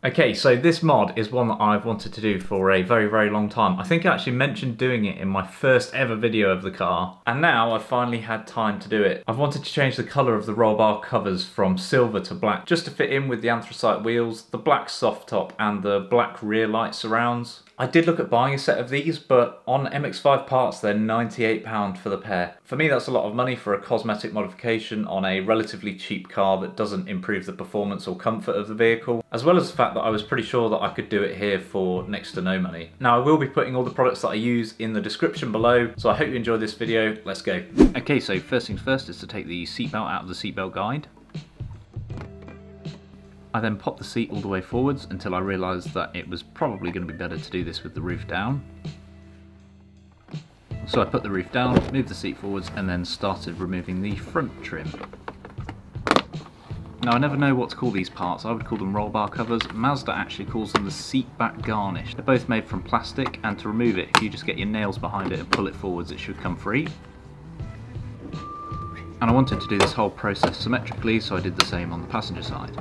Okay, so this mod is one that I've wanted to do for a very long time. I think I actually mentioned doing it in my first ever video of the car, and now I've finally had time to do it. I've wanted to change the colour of the roll bar covers from silver to black, just to fit in with the anthracite wheels, the black soft top and the black rear light surrounds. I did look at buying a set of these, but on MX-5 parts they're £98 for the pair. For me that's a lot of money for a cosmetic modification on a relatively cheap car that doesn't improve the performance or comfort of the vehicle, as well as the fact that I was pretty sure that I could do it here for next to no money. Now I will be putting all the products that I use in the description below, so I hope you enjoyed this video. Let's go. Okay, so first things first is to take the seatbelt out of the seatbelt guide. I then popped the seat all the way forwards until I realised that it was probably going to be better to do this with the roof down. So I put the roof down, moved the seat forwards and then started removing the front trim. Now I never know what to call these parts. I would call them roll bar covers. Mazda actually calls them the seat back garnish. They're both made from plastic, and to remove it, if you just get your nails behind it and pull it forwards, it should come free. And I wanted to do this whole process symmetrically, so I did the same on the passenger side.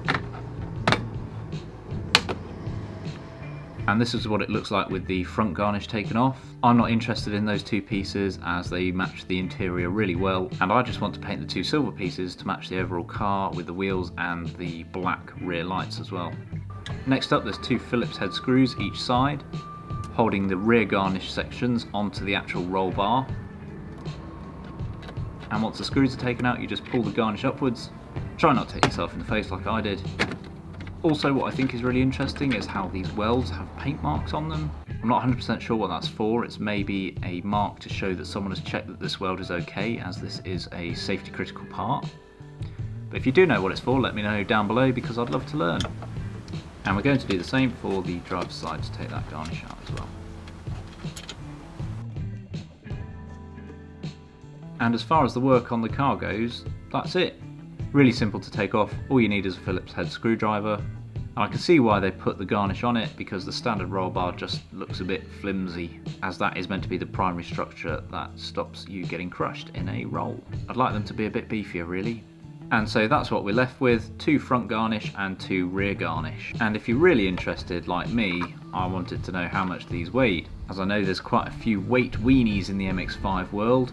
And this is what it looks like with the front garnish taken off. I'm not interested in those two pieces as they match the interior really well, and I just want to paint the two silver pieces to match the overall car with the wheels and the black rear lights as well. Next up, there's two Phillips head screws each side, holding the rear garnish sections onto the actual roll bar. And once the screws are taken out, you just pull the garnish upwards. Try not to hit yourself in the face like I did. Also, what I think is really interesting is how these welds have paint marks on them. I'm not 100% sure what that's for. It's maybe a mark to show that someone has checked that this weld is okay, as this is a safety critical part. But if you do know what it's for, let me know down below because I'd love to learn. And we're going to do the same for the driver's side to take that garnish out as well. And as far as the work on the car goes, that's it. Really simple to take off. All you need is a Phillips head screwdriver. And I can see why they put the garnish on it, because the standard roll bar just looks a bit flimsy, as that is meant to be the primary structure that stops you getting crushed in a roll. I'd like them to be a bit beefier really. And so that's what we're left with, two front garnish and two rear garnish. And if you're really interested like me, I wanted to know how much these weighed, as I know there's quite a few weight weenies in the MX-5 world.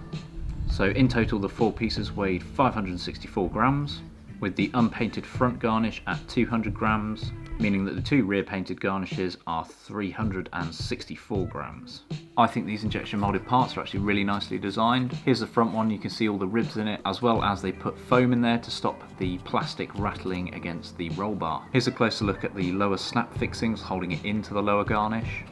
So in total the four pieces weighed 564 grams, with the unpainted front garnish at 200 grams, meaning that the two rear painted garnishes are 364 grams. I think these injection molded parts are actually really nicely designed. Here's the front one, you can see all the ribs in it, as well as they put foam in there to stop the plastic rattling against the roll bar. Here's a closer look at the lower snap fixings holding it into the lower garnish.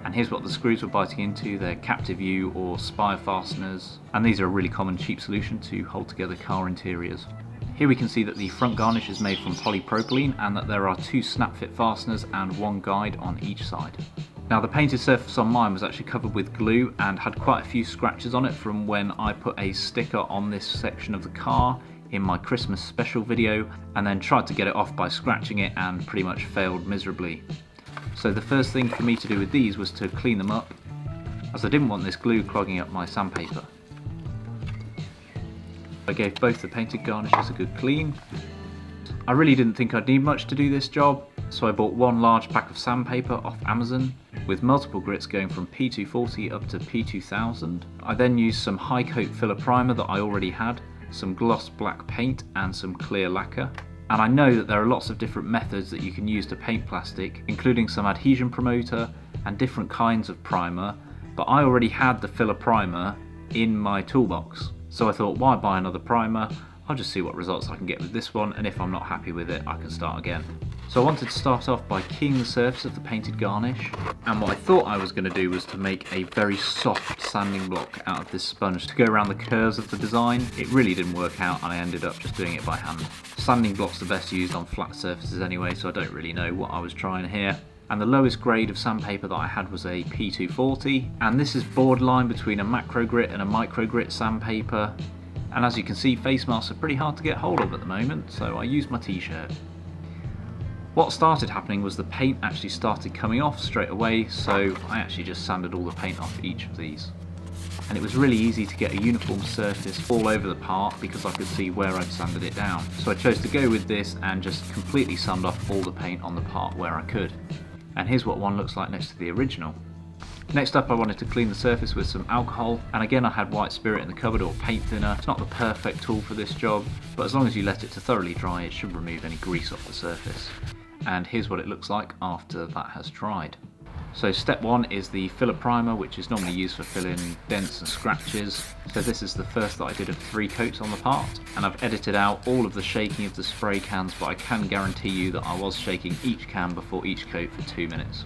And here's what the screws were biting into. They're captive U or spire fasteners, and these are a really common cheap solution to hold together car interiors. Here we can see that the front garnish is made from polypropylene and that there are two snap fit fasteners and one guide on each side. Now the painted surface on mine was actually covered with glue and had quite a few scratches on it from when I put a sticker on this section of the car in my Christmas special video, and then tried to get it off by scratching it and pretty much failed miserably. So the first thing for me to do with these was to clean them up, as I didn't want this glue clogging up my sandpaper. I gave both the painted garnishes a good clean. I really didn't think I'd need much to do this job, so I bought one large pack of sandpaper off Amazon, with multiple grits going from P240 up to P2000. I then used some high coat filler primer that I already had, some gloss black paint and some clear lacquer. And I know that there are lots of different methods that you can use to paint plastic, including some adhesion promoter and different kinds of primer, but I already had the filler primer in my toolbox. So I thought, why buy another primer? I'll just see what results I can get with this one, and if I'm not happy with it, I can start again. So I wanted to start off by keying the surface of the painted garnish, and what I thought I was going to do was to make a very soft sanding block out of this sponge to go around the curves of the design. It really didn't work out and I ended up just doing it by hand. Sanding blocks are best used on flat surfaces anyway, so I don't really know what I was trying here. And the lowest grade of sandpaper that I had was a P240, and this is borderline between a macro grit and a micro grit sandpaper. And as you can see, face masks are pretty hard to get hold of at the moment, so I used my t-shirt. What started happening was the paint actually started coming off straight away, so I actually just sanded all the paint off each of these. and it was really easy to get a uniform surface all over the part because I could see where I'd sanded it down. So I chose to go with this and just completely sand off all the paint on the part where I could. And here's what one looks like next to the original. Next up, I wanted to clean the surface with some alcohol, and again I had white spirit in the cupboard or paint thinner. It's not the perfect tool for this job, but as long as you let it to thoroughly dry, it should remove any grease off the surface. And here's what it looks like after that has dried. So step one is the filler primer, which is normally used for filling dents and scratches. So this is the first that I did of 3 coats on the part, and I've edited out all of the shaking of the spray cans, but I can guarantee you that I was shaking each can before each coat for 2 minutes.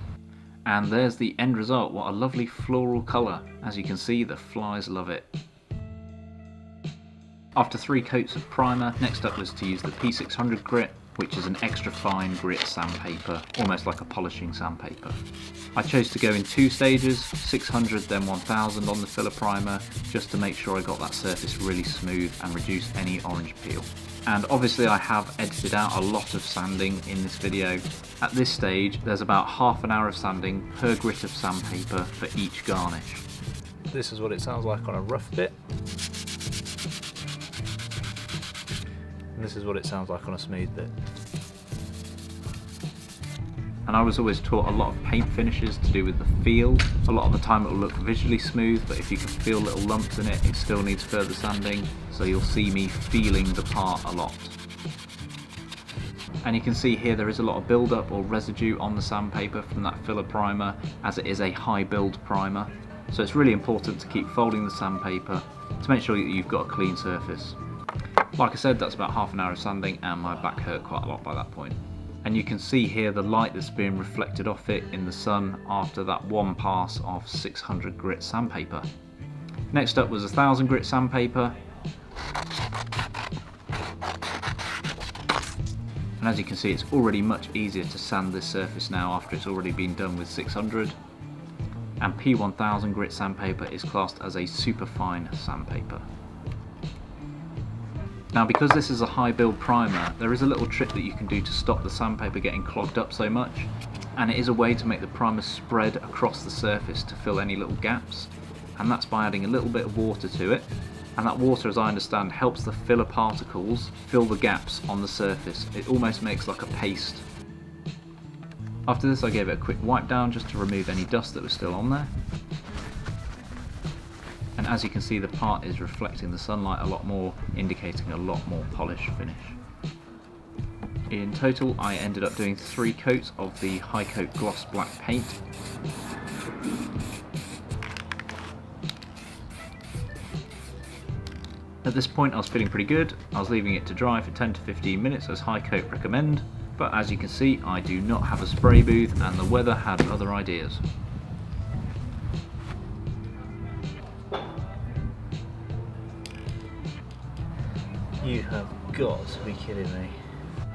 And there's the end result. What a lovely floral colour. As you can see, the flies love it. After 3 coats of primer, next up was to use the P600 grit, which is an extra fine grit sandpaper, almost like a polishing sandpaper. I chose to go in 2 stages, 600 then 1000 on the filler primer, just to make sure I got that surface really smooth and reduce any orange peel. And obviously I have edited out a lot of sanding in this video. At this stage there's about half an hour of sanding per grit of sandpaper for each garnish. This is what it sounds like on a rough bit. And this is what it sounds like on a smooth bit. And I was always taught a lot of paint finishes to do with the feel. A lot of the time it will look visually smooth, but if you can feel little lumps in it, it still needs further sanding. So you'll see me feeling the part a lot. And you can see here there is a lot of build-up or residue on the sandpaper from that filler primer, as it is a high build primer. So it's really important to keep folding the sandpaper to make sure that you've got a clean surface. Like I said, that's about half an hour of sanding, and my back hurt quite a lot by that point. And you can see here the light that's being reflected off it in the sun after that one pass of 600 grit sandpaper. Next up was 1000 grit sandpaper. And as you can see, it's already much easier to sand this surface now after it's already been done with 600. And P1000 grit sandpaper is classed as a superfine sandpaper. Now, because this is a high build primer, there is a little trick that you can do to stop the sandpaper getting clogged up so much, and it is a way to make the primer spread across the surface to fill any little gaps, and that's by adding a little bit of water to it. And that water, as I understand, helps the filler particles fill the gaps on the surface. It almost makes like a paste. After this I gave it a quick wipe down just to remove any dust that was still on there. And as you can see, the part is reflecting the sunlight a lot more, indicating a lot more polished finish. In total I ended up doing 3 coats of the high coat gloss black paint. At this point I was feeling pretty good. I was leaving it to dry for 10 to 15 minutes as high coat recommend, but as you can see I do not have a spray booth and the weather had other ideas. You have got to be kidding me.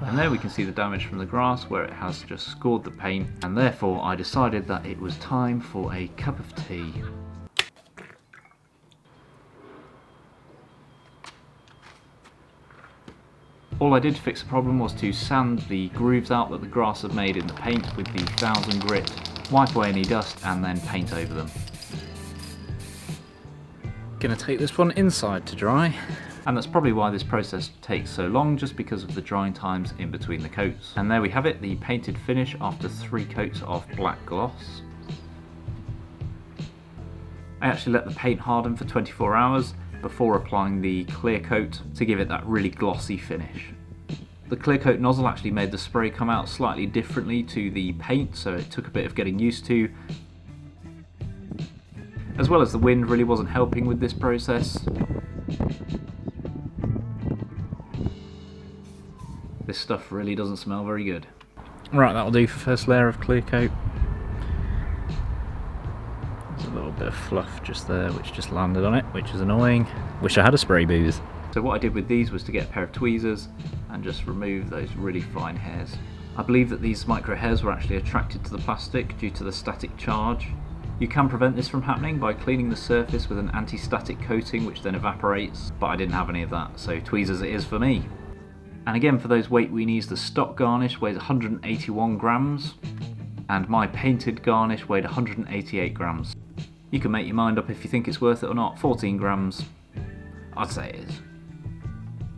And there we can see the damage from the grass where it has just scored the paint, and therefore I decided that it was time for a cup of tea. All I did to fix the problem was to sand the grooves out that the grass had made in the paint with the 1000 grit, wipe away any dust and then paint over them. Gonna take this one inside to dry. And that's probably why this process takes so long, just because of the drying times in between the coats. And there we have it, the painted finish after 3 coats of black gloss. I actually let the paint harden for 24 hours before applying the clear coat to give it that really glossy finish. The clear coat nozzle actually made the spray come out slightly differently to the paint, so it took a bit of getting used to. As well as the wind really wasn't helping with this process. This stuff really doesn't smell very good. Right, that'll do for first layer of clear coat. There's a little bit of fluff just there which just landed on it, which is annoying. Wish I had a spray booth. So what I did with these was to get a pair of tweezers and just remove those really fine hairs. I believe that these micro hairs were actually attracted to the plastic due to the static charge. You can prevent this from happening by cleaning the surface with an anti-static coating which then evaporates, but I didn't have any of that, so tweezers it is for me. And again, for those weight weenies, the stock garnish weighs 181 grams and my painted garnish weighed 188 grams. You can make your mind up if you think it's worth it or not. 14 grams, I'd say it is.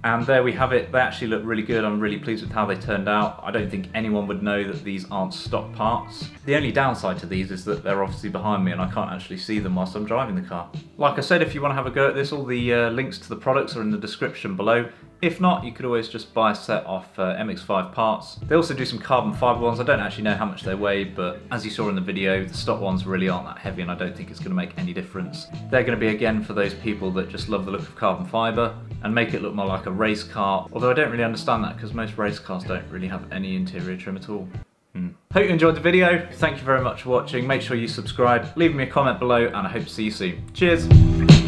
And there we have it. They actually look really good. I'm really pleased with how they turned out. I don't think anyone would know that these aren't stock parts. The only downside to these is that they're obviously behind me and I can't actually see them whilst I'm driving the car. Like I said, if you want to have a go at this, all the links to the products are in the description below. If not, you could always just buy a set off MX-5 parts. They also do some carbon fibre ones. I don't actually know how much they weigh, but as you saw in the video, the stock ones really aren't that heavy and I don't think it's going to make any difference. They're going to be, again, for those people that just love the look of carbon fibre and make it look more like a race car, although I don't really understand that because most race cars don't really have any interior trim at all. Hope you enjoyed the video. Thank you very much for watching. Make sure you subscribe, leave me a comment below, and I hope to see you soon. Cheers!